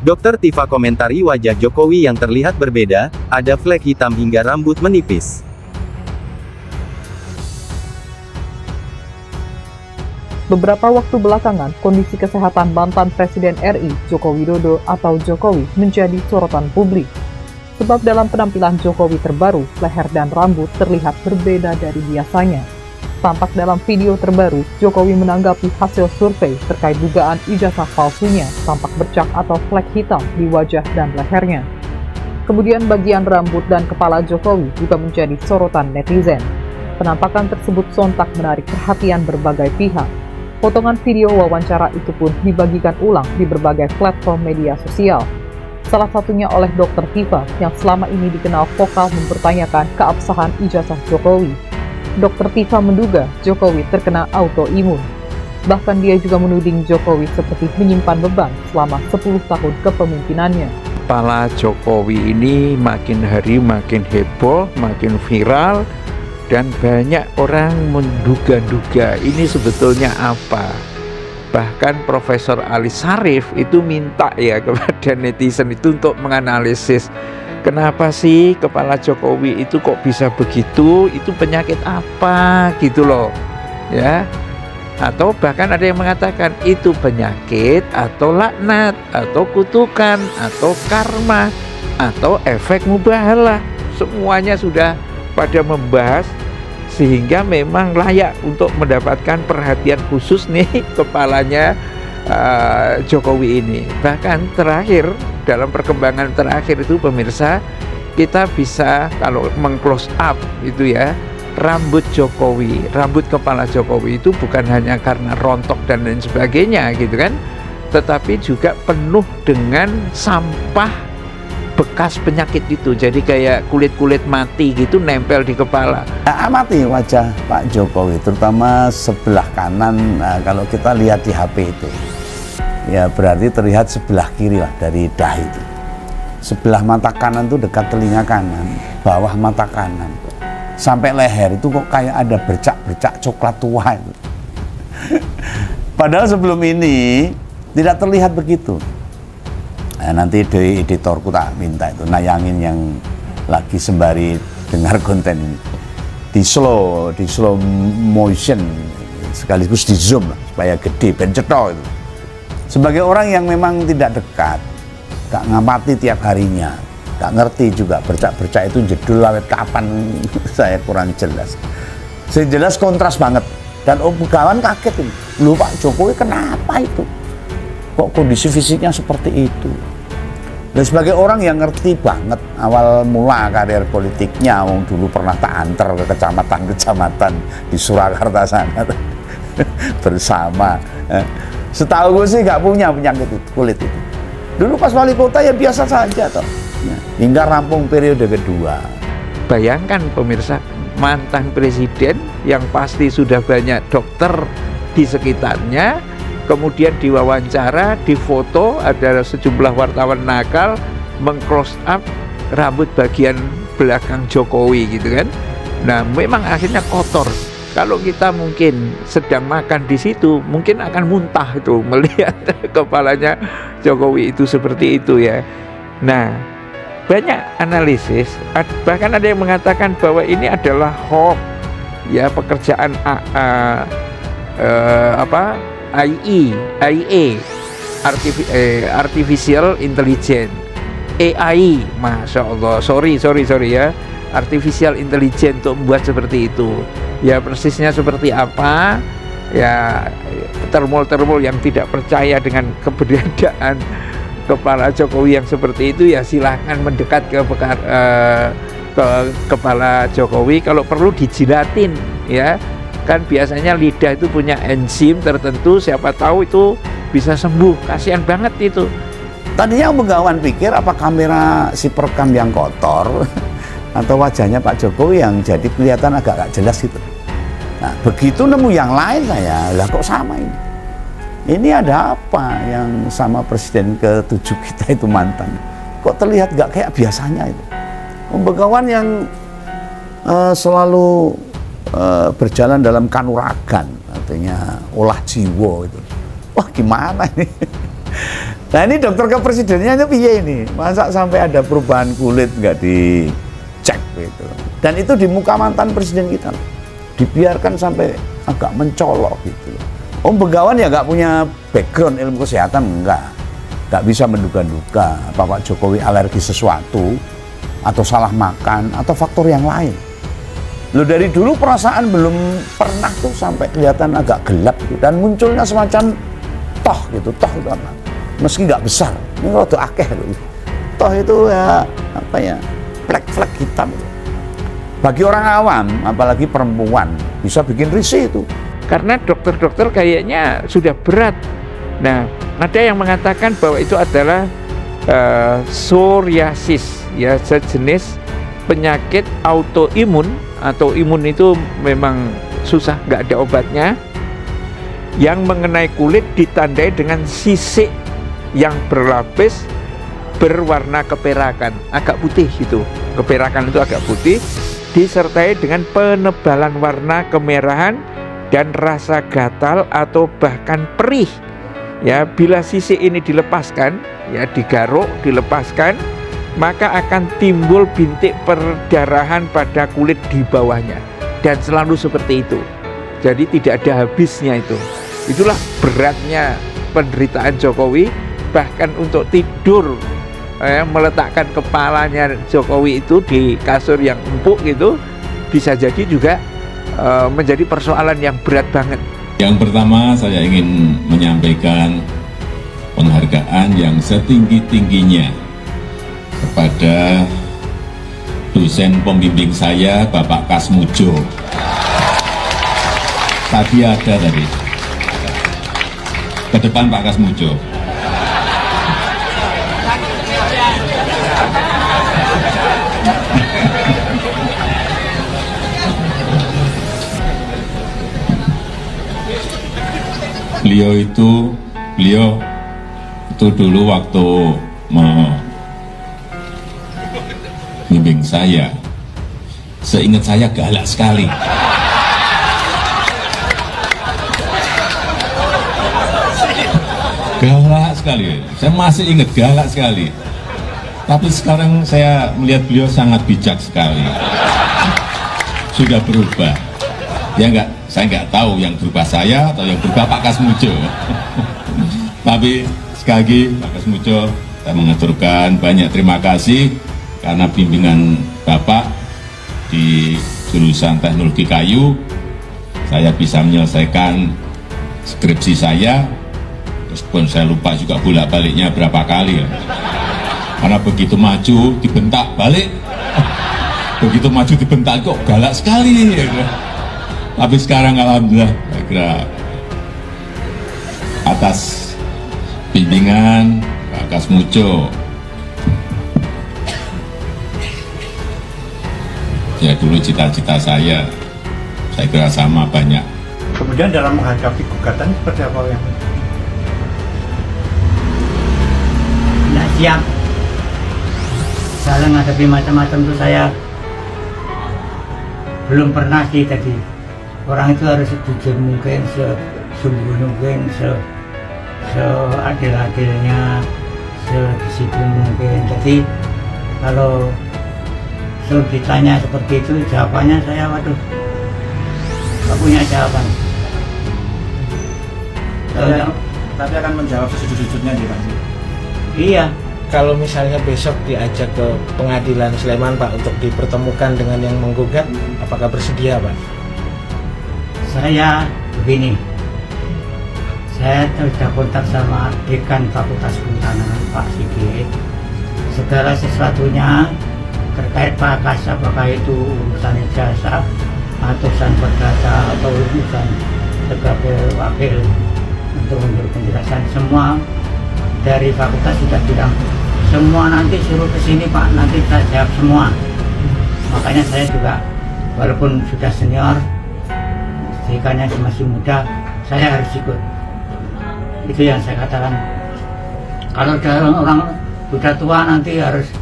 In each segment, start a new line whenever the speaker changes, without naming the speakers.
Dokter Tifa komentari wajah Jokowi yang terlihat berbeda, ada flek hitam hingga rambut menipis.
Beberapa waktu belakangan, kondisi kesehatan mantan Presiden RI, Joko Widodo atau Jokowi, menjadi sorotan publik. Sebab dalam penampilan Jokowi terbaru, leher dan rambut terlihat berbeda dari biasanya. Tampak dalam video terbaru, Jokowi menanggapi hasil survei terkait dugaan ijazah palsunya, tampak bercak atau flek hitam di wajah dan lehernya. Kemudian bagian rambut dan kepala Jokowi juga menjadi sorotan netizen. Penampakan tersebut sontak menarik perhatian berbagai pihak. Potongan video wawancara itu pun dibagikan ulang di berbagai platform media sosial. Salah satunya oleh Dr. Tifa yang selama ini dikenal vokal mempertanyakan keabsahan ijazah Jokowi. Dr. Tifa menduga Jokowi terkena autoimun. Bahkan dia juga menuding Jokowi seperti menyimpan beban selama 10 tahun kepemimpinannya.
Kepala Jokowi ini makin hari makin heboh, makin viral, dan banyak orang menduga-duga ini sebetulnya apa. Bahkan Profesor Ali Syarif itu minta ya kepada netizen itu untuk menganalisis kenapa sih kepala Jokowi itu kok bisa begitu, itu penyakit apa gitu loh ya. Atau bahkan ada yang mengatakan itu penyakit atau laknat atau kutukan atau karma atau efek mubahalah. Semuanya sudah pada membahas sehingga memang layak untuk mendapatkan perhatian khusus nih kepalanya Jokowi ini. Bahkan terakhir, dalam perkembangan terakhir itu pemirsa, kita bisa kalau meng-close up itu ya, rambut Jokowi, rambut kepala Jokowi itu bukan hanya karena rontok dan lain sebagainya gitu kan, tetapi juga penuh dengan sampah bekas penyakit itu. Jadi kayak kulit-kulit mati gitu nempel di kepala.
Amati wajah Pak Jokowi, terutama sebelah kanan. Nah, kalau kita lihat di HP itu, ya berarti terlihat sebelah kiri lah dari dahi itu. Sebelah mata kanan itu dekat telinga kanan, bawah mata kanan, sampai leher itu kok kayak ada bercak-bercak coklat tua itu. Padahal sebelum ini tidak terlihat begitu. Nah, nanti dari editorku tak minta itu nayangin yang lagi sembari dengar konten ini di slow motion sekaligus di zoom lah, supaya gede ben cetha itu. Sebagai orang yang memang tidak dekat, gak ngamati tiap harinya, gak ngerti juga bercak-bercak itu jedul awet kapan saya kurang jelas. Saya jelas kontras banget dan kawan kaget ini. Loh Pak Jokowi kenapa itu? Kok kondisi fisiknya seperti itu? Dan sebagai orang yang ngerti banget awal mula karir politiknya, dulu pernah tak antar ke kecamatan-kecamatan di Surakarta sana bersama. Setahu gue sih nggak punya penyakit kulit itu. Dulu pas wali kota ya biasa saja toh. Hingga rampung periode kedua.
Bayangkan pemirsa, mantan presiden yang pasti sudah banyak dokter di sekitarnya, kemudian diwawancara, difoto, ada sejumlah wartawan nakal meng-close up rambut bagian belakang Jokowi gitu kan. Nah, memang akhirnya kotor. Kalau kita mungkin sedang makan di situ, mungkin akan muntah itu melihat kepalanya Jokowi itu seperti itu ya. Nah, banyak analisis, bahkan ada yang mengatakan bahwa ini adalah hoax ya, pekerjaan Artificial Intelligence, AI, Masya Allah, sorry ya, Artificial Intelligence untuk membuat seperti itu. Ya persisnya seperti apa, ya termol yang tidak percaya dengan keberadaan kepala Jokowi yang seperti itu, ya silahkan mendekat ke kepala Jokowi, kalau perlu dijilatin ya. Kan biasanya lidah itu punya enzim tertentu, siapa tahu itu bisa sembuh. Kasihan banget itu.
Tadinya Begawan pikir apa kamera si perekam yang kotor atau wajahnya Pak Jokowi yang jadi kelihatan agak jelas gitu. Nah begitu nemu yang lain saya, lah kok sama ini? Ini ada apa yang sama presiden ke-7 kita itu mantan? Kok terlihat gak kayak biasanya itu? Begawan yang selalu berjalan dalam kanuragan, artinya olah jiwa itu. Wah gimana ini? Nah ini dokter kepresidennya itu piye ini? Masa sampai ada perubahan kulit nggak dicek gitu. Dan itu di muka mantan presiden kita, dibiarkan sampai agak mencolok gitu. Om Begawan ya nggak punya background ilmu kesehatan, nggak bisa menduga-duga apa Pak Jokowi alergi sesuatu atau salah makan atau faktor yang lain. Loh dari dulu perasaan belum pernah tuh sampai kelihatan agak gelap gitu. Dan munculnya semacam toh gitu, toh itu apa? Meski nggak besar, ini rada akeh loh. Toh itu ya apa ya, flek-flek hitam gitu. Bagi orang awam, apalagi perempuan, bisa bikin risih itu.
Karena dokter-dokter kayaknya sudah berat. Nah, ada yang mengatakan bahwa itu adalah psoriasis, ya, sejenis penyakit autoimun, atau imun itu memang susah, nggak ada obatnya, yang mengenai kulit ditandai dengan sisik yang berlapis berwarna keperakan, agak putih gitu. Keperakan itu agak putih, disertai dengan penebalan warna kemerahan dan rasa gatal atau bahkan perih. Ya, bila sisik ini dilepaskan, ya digaruk, dilepaskan, maka akan timbul bintik perdarahan pada kulit di bawahnya, dan selalu seperti itu. Jadi tidak ada habisnya itu. Itulah beratnya penderitaan Jokowi. Bahkan untuk tidur, meletakkan kepalanya Jokowi itu di kasur yang empuk gitu, bisa jadi juga menjadi persoalan yang berat banget.
Yang pertama, saya ingin menyampaikan penghargaan yang setinggi-tingginya kepada dosen pembimbing saya, Bapak Kasmujo. Tadi ada tadi. Ke depan Pak Kasmujo. Beliau itu dulu waktu membimbing saya, seingat saya galak sekali. Galak sekali, saya masih ingat, galak sekali. Tapi sekarang saya melihat beliau sangat bijak sekali. Sudah berubah. Ya enggak, saya nggak tahu yang berubah saya atau yang berubah Pak Kasmujo. Tapi sekali lagi Pak Kasmujo, saya mengaturkan banyak terima kasih karena bimbingan Bapak di jurusan teknologi kayu, saya bisa menyelesaikan skripsi saya. Meskipun saya lupa juga bolak-baliknya berapa kali ya. Karena begitu maju dibentak balik, begitu maju dibentak kok galak sekali ya. Tapi sekarang alhamdulillah, saya kira atas bimbingan Pak Kasmujo, ya dulu cita-cita saya kira sama banyak.
Kemudian dalam menghadapi gugatan seperti apa yang
tidak siap, saya menghadapi macam-macam itu saya belum pernah sih tadi. Orang itu harus jujur mungkin, sesungguh mungkin, seadil-adilnya, sedisiplin mungkin. Jadi kalau suruh ditanya seperti itu, jawabannya saya waduh, nggak punya jawaban.
tapi akan menjawab sejujur-jujurnya di Pak?
Iya.
Kalau misalnya besok diajak ke pengadilan Sleman Pak untuk dipertemukan dengan yang menggugat, apakah bersedia Pak?
Saya begini, saya sudah kontak sama Dekan Fakultas Kehutanan Pak Sigit. Segala sesuatunya terkait Pakas, apakah itu urusan ijazah atau urusan perdata atau urusan sebagai wakil untuk memberi penjelasan, semua dari fakultas sudah bilang semua nanti suruh ke sini Pak, nanti kita jawab semua. Makanya saya juga walaupun sudah senior, ikannya masih muda, saya harus ikut. Itu yang saya katakan. Kalau orang udah tua nanti harus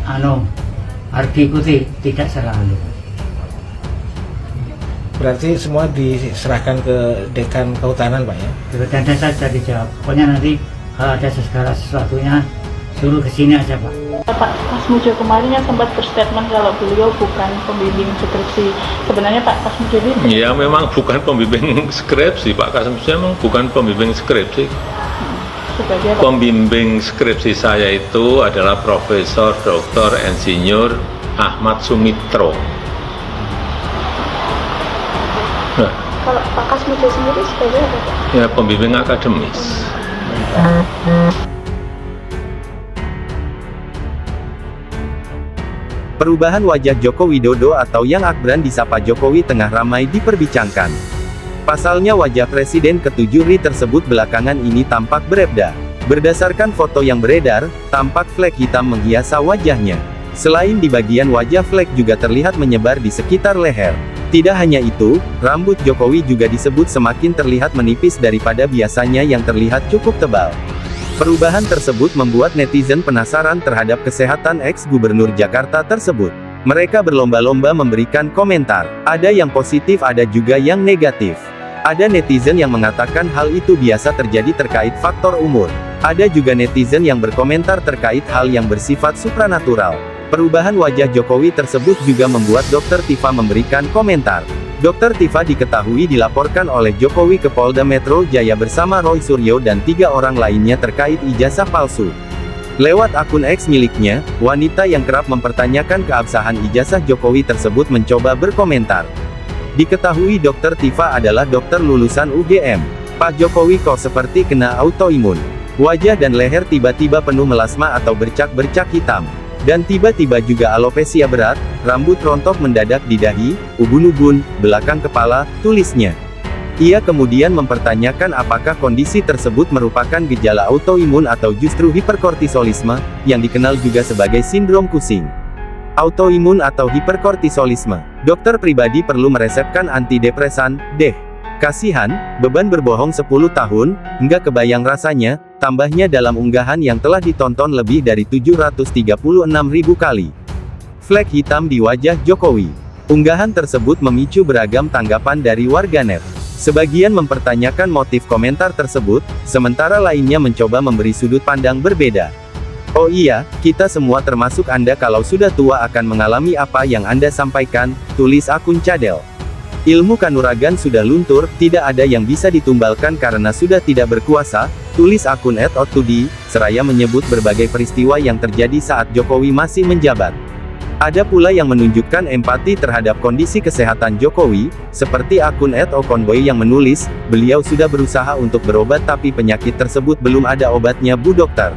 harus diikuti, tidak selalu.
Berarti semua diserahkan ke Dekan Kehutanan, Pak ya?
Dan saya sudah dijawab. Pokoknya nanti kalau ada segala sesuatunya suruh ke sini aja, Pak.
Pak Kasmujo kemarin yang sempat berstatement kalau beliau bukan pembimbing skripsi. Sebenarnya Pak Kasmujo ini...
Ya memang bukan pembimbing skripsi, Pak Kasmujo memang bukan pembimbing skripsi. Pembimbing skripsi saya itu adalah Profesor Dr. Insinyur Ahmad Sumitro. Nah,
kalau Pak Kasmujo sendiri sebagai apa, Pak?
Ya pembimbing akademis.
Perubahan wajah Joko Widodo atau yang akbran disapa Jokowi tengah ramai diperbincangkan. Pasalnya wajah Presiden ke-7 RI tersebut belakangan ini tampak berebda. Berdasarkan foto yang beredar, tampak flek hitam menghiasi wajahnya. Selain di bagian wajah, flek juga terlihat menyebar di sekitar leher. Tidak hanya itu, rambut Jokowi juga disebut semakin terlihat menipis daripada biasanya yang terlihat cukup tebal. Perubahan tersebut membuat netizen penasaran terhadap kesehatan ex-gubernur Jakarta tersebut. Mereka berlomba-lomba memberikan komentar. Ada yang positif, ada juga yang negatif. Ada netizen yang mengatakan hal itu biasa terjadi terkait faktor umur. Ada juga netizen yang berkomentar terkait hal yang bersifat supranatural. Perubahan wajah Jokowi tersebut juga membuat Dr. Tifa memberikan komentar. Dr. Tifa diketahui dilaporkan oleh Jokowi ke Polda Metro Jaya bersama Roy Suryo dan 3 orang lainnya terkait ijazah palsu. Lewat akun X miliknya, wanita yang kerap mempertanyakan keabsahan ijazah Jokowi tersebut mencoba berkomentar. Diketahui Dr. Tifa adalah dokter lulusan UGM. Pak Jokowi kok seperti kena autoimun. Wajah dan leher tiba-tiba penuh melasma atau bercak-bercak hitam. Dan tiba-tiba juga alopecia berat, rambut rontok mendadak di dahi, ubun-ubun, belakang kepala, tulisnya. Ia kemudian mempertanyakan apakah kondisi tersebut merupakan gejala autoimun atau justru hiperkortisolisme, yang dikenal juga sebagai sindrom Cushing. Autoimun atau hiperkortisolisme. Dokter pribadi perlu meresepkan antidepresan, deh. Kasihan, beban berbohong 10 tahun, nggak kebayang rasanya, tambahnya dalam unggahan yang telah ditonton lebih dari 736.000 kali. Flek hitam di wajah Jokowi. Unggahan tersebut memicu beragam tanggapan dari warganet. Sebagian mempertanyakan motif komentar tersebut, sementara lainnya mencoba memberi sudut pandang berbeda. Oh iya, kita semua termasuk Anda kalau sudah tua akan mengalami apa yang Anda sampaikan, tulis akun Cadel. Ilmu kanuragan sudah luntur, tidak ada yang bisa ditumbalkan karena sudah tidak berkuasa, tulis akun @otudi, seraya menyebut berbagai peristiwa yang terjadi saat Jokowi masih menjabat. Ada pula yang menunjukkan empati terhadap kondisi kesehatan Jokowi, seperti akun @okonboy yang menulis, beliau sudah berusaha untuk berobat tapi penyakit tersebut belum ada obatnya Bu Dokter.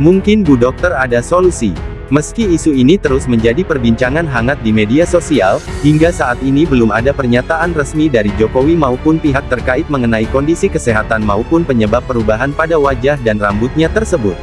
Mungkin Bu Dokter ada solusi. Meski isu ini terus menjadi perbincangan hangat di media sosial, hingga saat ini belum ada pernyataan resmi dari Jokowi maupun pihak terkait mengenai kondisi kesehatan maupun penyebab perubahan pada wajah dan rambutnya tersebut.